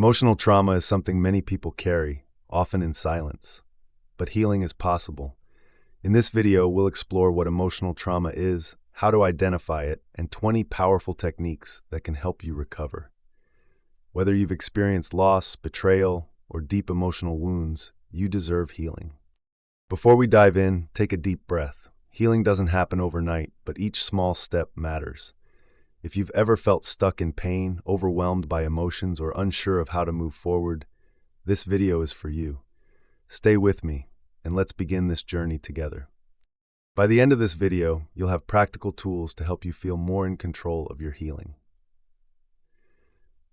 Emotional trauma is something many people carry, often in silence. But healing is possible. In this video, we'll explore what emotional trauma is, how to identify it, and 20 powerful techniques that can help you recover. Whether you've experienced loss, betrayal, or deep emotional wounds, you deserve healing. Before we dive in, take a deep breath. Healing doesn't happen overnight, but each small step matters. If you've ever felt stuck in pain, overwhelmed by emotions, or unsure of how to move forward, this video is for you. Stay with me, and let's begin this journey together. By the end of this video, you'll have practical tools to help you feel more in control of your healing.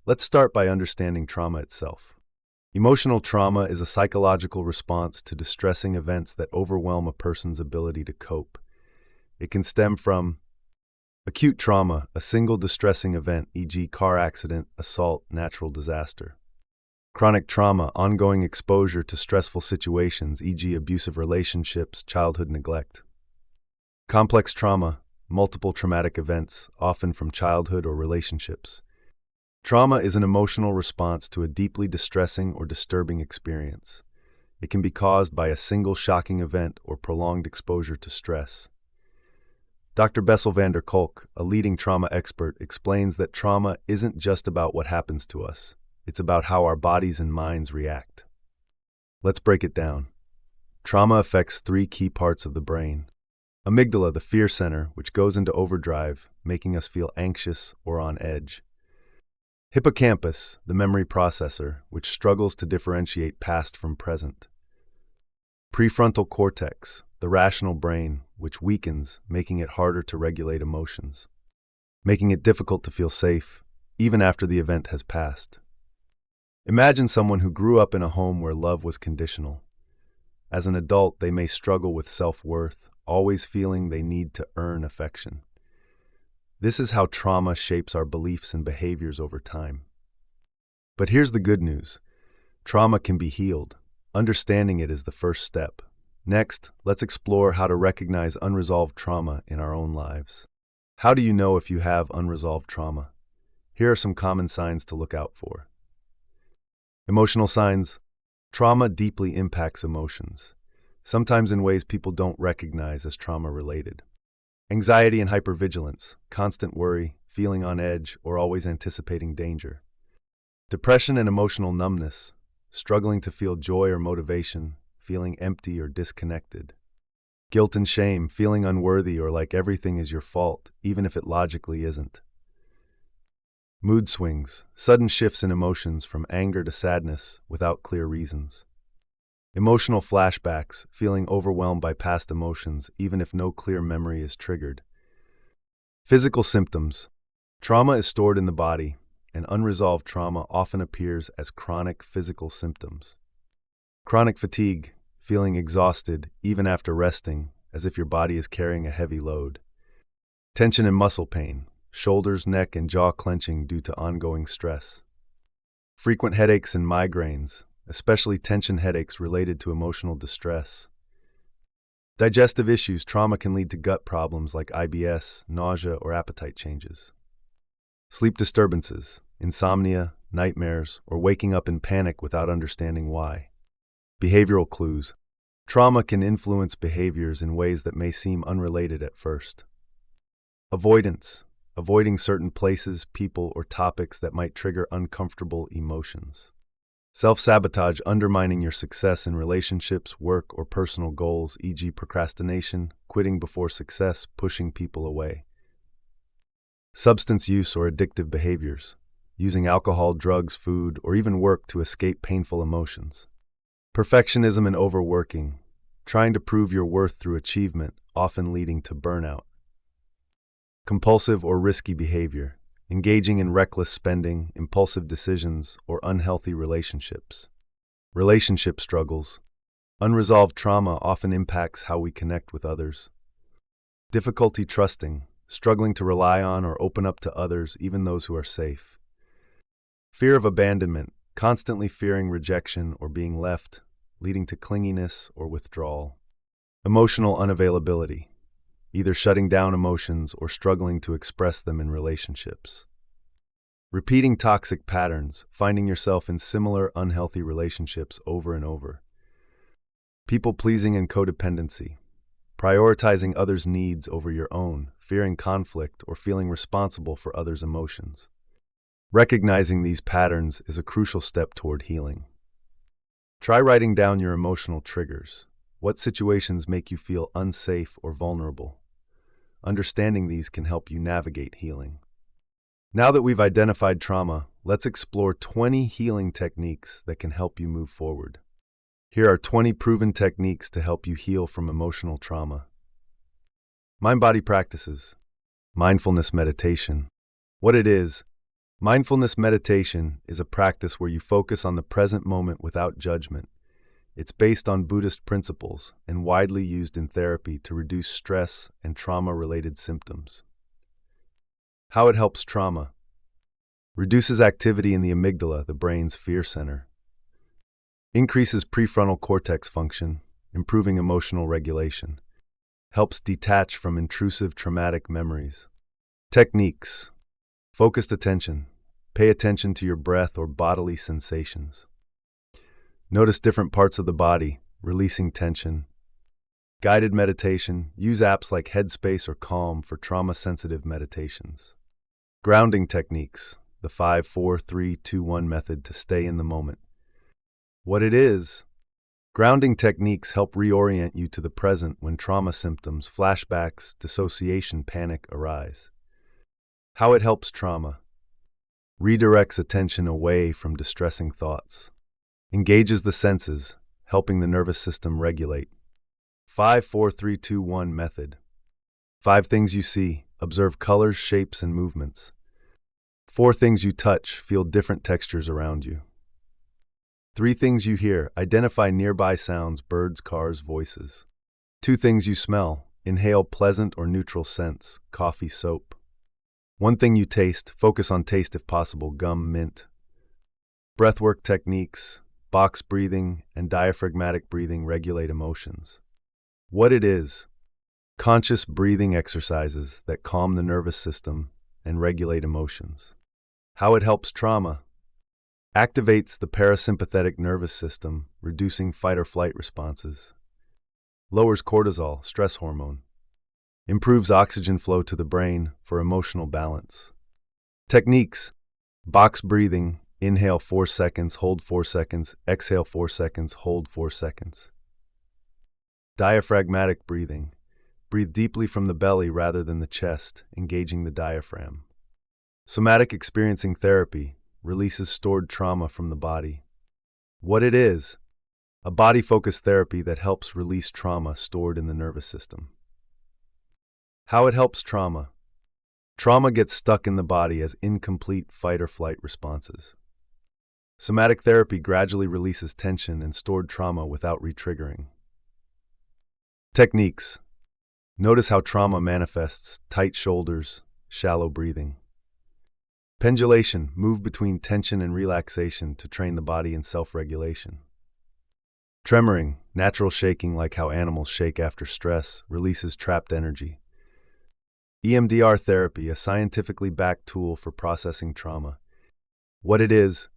Let's start by understanding trauma itself. Emotional trauma is a psychological response to distressing events that overwhelm a person's ability to cope. It can stem from acute trauma, a single distressing event, e.g. car accident, assault, natural disaster. Chronic trauma, ongoing exposure to stressful situations, e.g. abusive relationships, childhood neglect. Complex trauma, multiple traumatic events, often from childhood or relationships. Trauma is an emotional response to a deeply distressing or disturbing experience. It can be caused by a single shocking event or prolonged exposure to stress. Dr. Bessel van der Kolk, a leading trauma expert, explains that trauma isn't just about what happens to us. It's about how our bodies and minds react. Let's break it down. Trauma affects three key parts of the brain. Amygdala, the fear center, which goes into overdrive, making us feel anxious or on edge. Hippocampus, the memory processor, which struggles to differentiate past from present. Prefrontal cortex, the rational brain, which weakens, making it harder to regulate emotions, making it difficult to feel safe, even after the event has passed. Imagine someone who grew up in a home where love was conditional. As an adult, they may struggle with self-worth, always feeling they need to earn affection. This is how trauma shapes our beliefs and behaviors over time. But here's the good news. Trauma can be healed. Understanding it is the first step. Next, let's explore how to recognize unresolved trauma in our own lives. How do you know if you have unresolved trauma? Here are some common signs to look out for. Emotional signs. Trauma deeply impacts emotions, sometimes in ways people don't recognize as trauma-related. Anxiety and hypervigilance, constant worry, feeling on edge, or always anticipating danger. Depression and emotional numbness, struggling to feel joy or motivation, feeling empty or disconnected. Guilt and shame, feeling unworthy or like everything is your fault, even if it logically isn't. Mood swings, sudden shifts in emotions from anger to sadness without clear reasons. Emotional flashbacks, feeling overwhelmed by past emotions even if no clear memory is triggered. Physical symptoms. Trauma is stored in the body, and unresolved trauma often appears as chronic physical symptoms. Chronic fatigue, feeling exhausted even after resting, as if your body is carrying a heavy load. Tension and muscle pain, shoulders, neck, and jaw clenching due to ongoing stress. Frequent headaches and migraines, especially tension headaches related to emotional distress. Digestive issues. Trauma can lead to gut problems like IBS, nausea, or appetite changes. Sleep disturbances, insomnia, nightmares, or waking up in panic without understanding why. Behavioral clues. Trauma can influence behaviors in ways that may seem unrelated at first. Avoidance. Avoiding certain places, people, or topics that might trigger uncomfortable emotions. Self-sabotage, undermining your success in relationships, work, or personal goals, e.g. procrastination, quitting before success, pushing people away. Substance use or addictive behaviors, using alcohol, drugs, food, or even work to escape painful emotions. Perfectionism and overworking, trying to prove your worth through achievement, often leading to burnout. Compulsive or risky behavior, engaging in reckless spending, impulsive decisions, or unhealthy relationships. Relationship struggles. Unresolved trauma often impacts how we connect with others. Difficulty trusting, struggling to rely on or open up to others, even those who are safe. Fear of abandonment, constantly fearing rejection or being left, leading to clinginess or withdrawal. Emotional unavailability, either shutting down emotions or struggling to express them in relationships. Repeating toxic patterns, finding yourself in similar unhealthy relationships over and over. People-pleasing and codependency. Prioritizing others' needs over your own, fearing conflict, or feeling responsible for others' emotions. Recognizing these patterns is a crucial step toward healing. Try writing down your emotional triggers. What situations make you feel unsafe or vulnerable? Understanding these can help you navigate healing. Now that we've identified trauma, let's explore 20 healing techniques that can help you move forward. Here are 20 proven techniques to help you heal from emotional trauma. Mind-body practices. Mindfulness meditation. What it is, mindfulness meditation is a practice where you focus on the present moment without judgment. It's based on Buddhist principles and widely used in therapy to reduce stress and trauma-related symptoms. How it helps trauma. Reduces activity in the amygdala, the brain's fear center. Increases prefrontal cortex function, improving emotional regulation. Helps detach from intrusive traumatic memories. Techniques. Focused attention. Pay attention to your breath or bodily sensations. Notice different parts of the body, releasing tension. Guided meditation. Use apps like Headspace or Calm for trauma-sensitive meditations. Grounding techniques. The 5-4-3-2-1 method to stay in the moment. What it is, grounding techniques help reorient you to the present when trauma symptoms, flashbacks, dissociation, panic arise. How it helps trauma. Redirects attention away from distressing thoughts. Engages the senses, helping the nervous system regulate. 5-4-3-2-1 method. 5 things you see. Observe colors, shapes, and movements. 4 things you touch. Feel different textures around you. 3 things you hear. Identify nearby sounds, birds, cars, voices. 2 things you smell. Inhale pleasant or neutral scents, coffee, soap. 1 thing you taste. Focus on taste if possible, gum, mint. Breathwork techniques, box breathing, and diaphragmatic breathing regulate emotions. What it is, conscious breathing exercises that calm the nervous system and regulate emotions. How it helps trauma. Activates the parasympathetic nervous system, reducing fight-or-flight responses. Lowers cortisol, stress hormone. Improves oxygen flow to the brain for emotional balance. Techniques. Box breathing. Inhale 4 seconds, hold 4 seconds, exhale 4 seconds, hold 4 seconds. Diaphragmatic breathing. Breathe deeply from the belly rather than the chest, engaging the diaphragm. Somatic experiencing therapy. Releases stored trauma from the body. What it is, a body-focused therapy that helps release trauma stored in the nervous system. How it helps trauma. Trauma gets stuck in the body as incomplete fight-or-flight responses. Somatic therapy gradually releases tension and stored trauma without re-triggering. Techniques. Notice how trauma manifests: tight shoulders, shallow breathing. Pendulation. Move between tension and relaxation to train the body in self-regulation. Tremoring. Natural shaking like how animals shake after stress, releases trapped energy. EMDR therapy, a scientifically backed tool for processing trauma. What it is,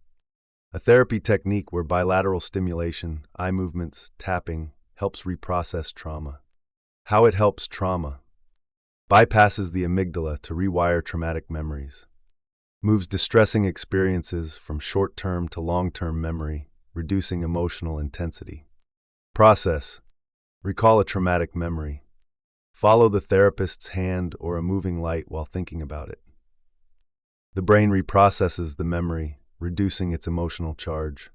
a therapy technique where bilateral stimulation, eye movements, tapping, helps reprocess trauma. How it helps trauma. Bypasses the amygdala to rewire traumatic memories. Moves distressing experiences from short-term to long-term memory, reducing emotional intensity. Process. Recall a traumatic memory. Follow the therapist's hand or a moving light while thinking about it. The brain reprocesses the memory, reducing its emotional charge.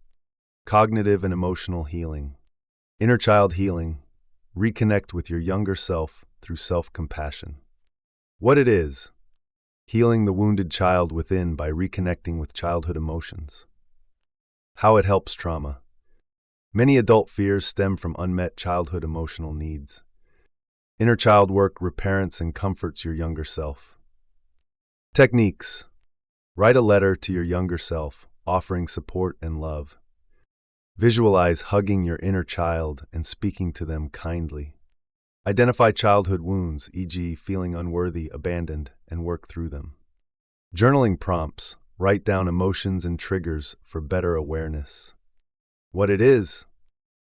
Cognitive and emotional healing. Inner child healing. Reconnect with your younger self through self-compassion. What it is, healing the wounded child within by reconnecting with childhood emotions. How it helps trauma. Many adult fears stem from unmet childhood emotional needs. Inner child work reparents and comforts your younger self. Techniques. Write a letter to your younger self, offering support and love. Visualize hugging your inner child and speaking to them kindly. Identify childhood wounds, e.g., feeling unworthy, abandoned, and work through them. Journaling prompts. Write down emotions and triggers for better awareness. What it is: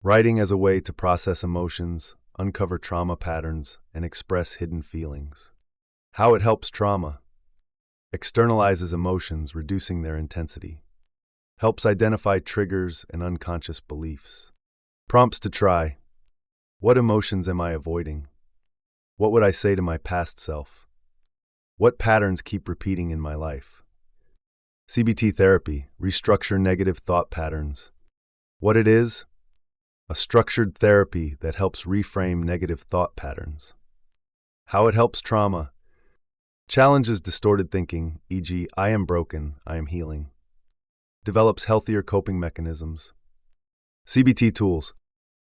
writing as a way to process emotions, uncover trauma patterns, and express hidden feelings. How it helps trauma: externalizes emotions, reducing their intensity. Helps identify triggers and unconscious beliefs. Prompts to try: what emotions am I avoiding? What would I say to my past self? What patterns keep repeating in my life? CBT therapy: restructure negative thought patterns. What it is: a structured therapy that helps reframe negative thought patterns. How it helps trauma: challenges distorted thinking, e.g., I am broken, I am healing. Develops healthier coping mechanisms. CBT tools: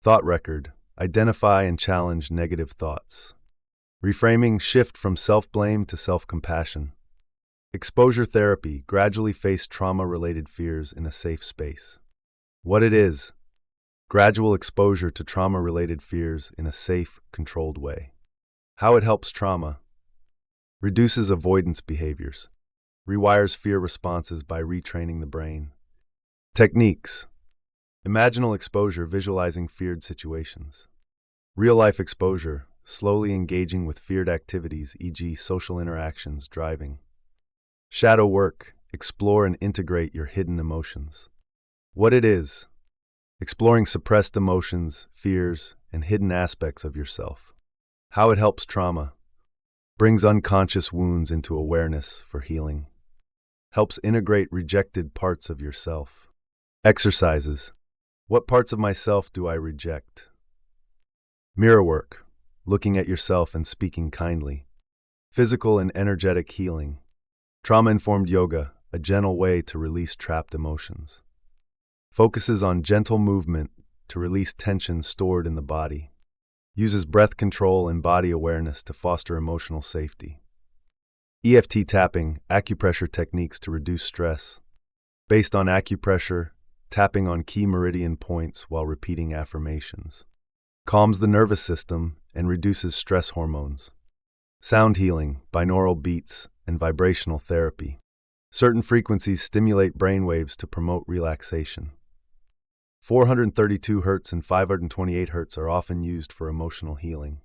thought record, identify and challenge negative thoughts. Reframing, shift from self-blame to self-compassion. Exposure therapy, gradually face trauma-related fears in a safe space. What it is: gradual exposure to trauma-related fears in a safe, controlled way. How it helps trauma: reduces avoidance behaviors, rewires fear responses by retraining the brain. Techniques: imaginal exposure, visualizing feared situations. Real-life exposure, slowly engaging with feared activities, e.g., social interactions, driving. Shadow work, explore and integrate your hidden emotions. What it is: exploring suppressed emotions, fears, and hidden aspects of yourself. How it helps trauma: brings unconscious wounds into awareness for healing. Helps integrate rejected parts of yourself. Exercises: what parts of myself do I reject? Mirror work, looking at yourself and speaking kindly. Physical and energetic healing. Trauma-informed yoga, a gentle way to release trapped emotions. Focuses on gentle movement to release tension stored in the body. Uses breath control and body awareness to foster emotional safety. EFT tapping, acupressure techniques to reduce stress. Based on acupressure, tapping on key meridian points while repeating affirmations. Calms the nervous system and reduces stress hormones. Sound healing, binaural beats, and vibrational therapy. Certain frequencies stimulate brainwaves to promote relaxation. 432 Hz and 528 Hz are often used for emotional healing.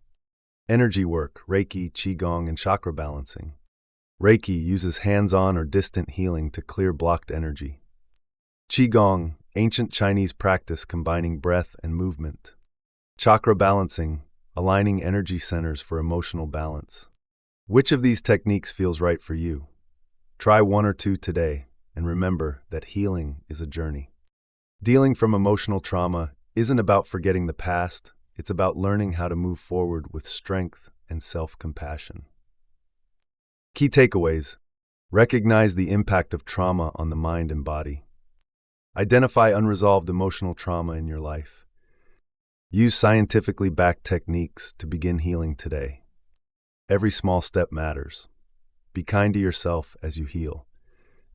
Energy work, Reiki, Qigong, and chakra balancing. Reiki uses hands-on or distant healing to clear blocked energy. Qigong, ancient Chinese practice combining breath and movement. Chakra balancing, aligning energy centers for emotional balance. Which of these techniques feels right for you? Try one or two today, and remember that healing is a journey. Dealing from emotional trauma isn't about forgetting the past, it's about learning how to move forward with strength and self-compassion. Key takeaways: recognize the impact of trauma on the mind and body. Identify unresolved emotional trauma in your life. Use scientifically backed techniques to begin healing today. Every small step matters. Be kind to yourself as you heal.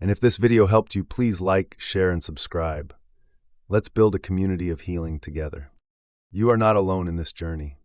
And if this video helped you, please like, share, and subscribe. Let's build a community of healing together. You are not alone in this journey.